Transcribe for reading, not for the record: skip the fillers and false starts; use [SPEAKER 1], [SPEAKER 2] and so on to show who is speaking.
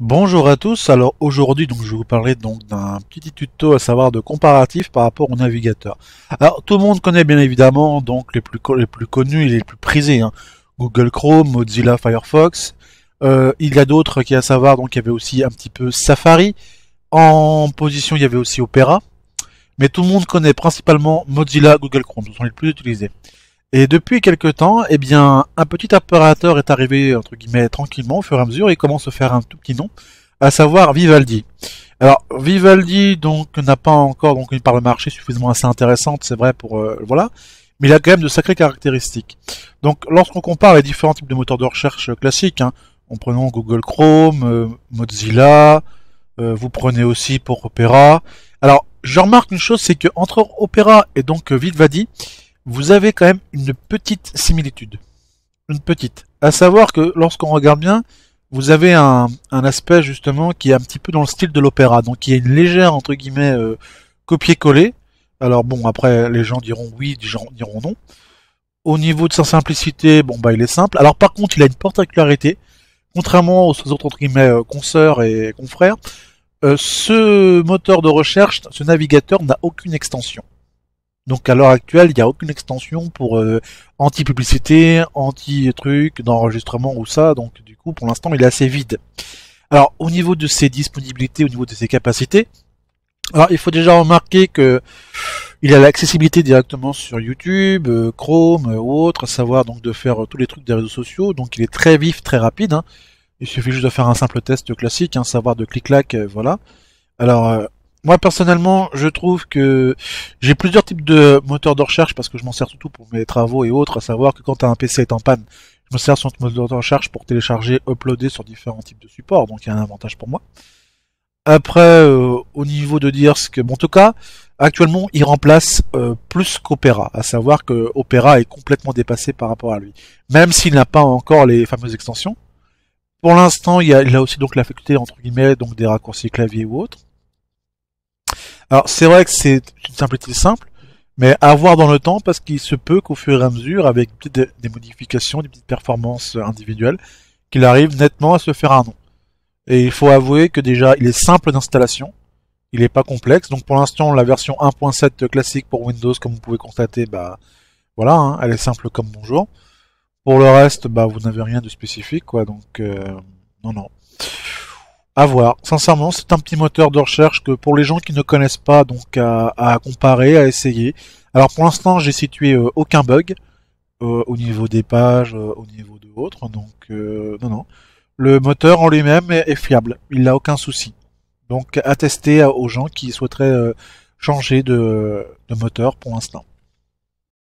[SPEAKER 1] Bonjour à tous, alors aujourd'hui je vais vous parler donc d'un petit tuto à savoir de comparatif par rapport au navigateur. Alors tout le monde connaît bien évidemment donc les plus connus et les plus prisés, hein. Google Chrome, Mozilla Firefox. Il y a d'autres qui à savoir, donc il y avait aussi un petit peu Safari. En position il y avait aussi Opera. Mais tout le monde connaît principalement Mozilla, Google Chrome, ce sont les plus utilisés. Et depuis quelques temps, eh bien, un petit opérateur est arrivé, entre guillemets, tranquillement, au fur et à mesure, et commence à faire un tout petit nom, à savoir Vivaldi. Alors, Vivaldi, donc, n'a pas encore donc une part de marché suffisamment assez intéressante, c'est vrai pour, voilà, mais il a quand même de sacrées caractéristiques. Donc, lorsqu'on compare les différents types de moteurs de recherche classiques, hein, en prenant Google Chrome, Mozilla, vous prenez aussi pour Opera. Alors, je remarque une chose, c'est que entre Opera et donc Vivaldi, vous avez quand même une petite similitude. Une petite. À savoir que lorsqu'on regarde bien, vous avez un aspect justement qui est un petit peu dans le style de l'opéra. Donc il y a une légère, entre guillemets, copier-coller. Alors bon, après, les gens diront oui, les gens diront non. Au niveau de sa simplicité, bon bah il est simple. Alors par contre, il a une particularité. Contrairement aux autres, entre guillemets, consoeurs et confrères, ce moteur de recherche, ce navigateur n'a aucune extension. Donc à l'heure actuelle, il n'y a aucune extension pour anti-publicité, anti-truc, d'enregistrement ou ça. Donc du coup, pour l'instant, il est assez vide. Alors au niveau de ses disponibilités, au niveau de ses capacités, alors il faut déjà remarquer que il a l'accessibilité directement sur YouTube, Chrome ou autre, à savoir donc de faire tous les trucs des réseaux sociaux. Donc il est très vif, très rapide, hein. Il suffit juste de faire un simple test classique, hein, savoir de clic-clac, voilà. Alors, moi personnellement, je trouve que j'ai plusieurs types de moteurs de recherche parce que je m'en sers surtout pour mes travaux et autres, à savoir que quand un PC est en panne, je me sers sur ce moteur de recherche pour télécharger, uploader sur différents types de supports, donc il y a un avantage pour moi. Après, au niveau de dire ce que, bon, en tout cas, actuellement, il remplace plus qu'Opera, à savoir que Opera est complètement dépassé par rapport à lui, même s'il n'a pas encore les fameuses extensions. Pour l'instant, il a aussi donc la faculté entre guillemets donc des raccourcis clavier ou autres. Alors c'est vrai que c'est une simplicité simple, mais à voir dans le temps parce qu'il se peut qu'au fur et à mesure, avec des modifications, des petites performances individuelles, qu'il arrive nettement à se faire un nom. Et il faut avouer que déjà il est simple d'installation, il n'est pas complexe. Donc pour l'instant la version 1.7 classique pour Windows, comme vous pouvez constater, bah voilà, hein, elle est simple comme bonjour. Pour le reste, bah vous n'avez rien de spécifique, quoi. Donc non, non. À voir. Sincèrement, c'est un petit moteur de recherche que pour les gens qui ne connaissent pas, donc à comparer, à essayer. Alors pour l'instant, j'ai situé aucun bug au niveau des pages, au niveau de autres. Donc non, non. Le moteur en lui-même est fiable. Il n'a aucun souci. Donc à tester aux gens qui souhaiteraient changer de moteur pour l'instant.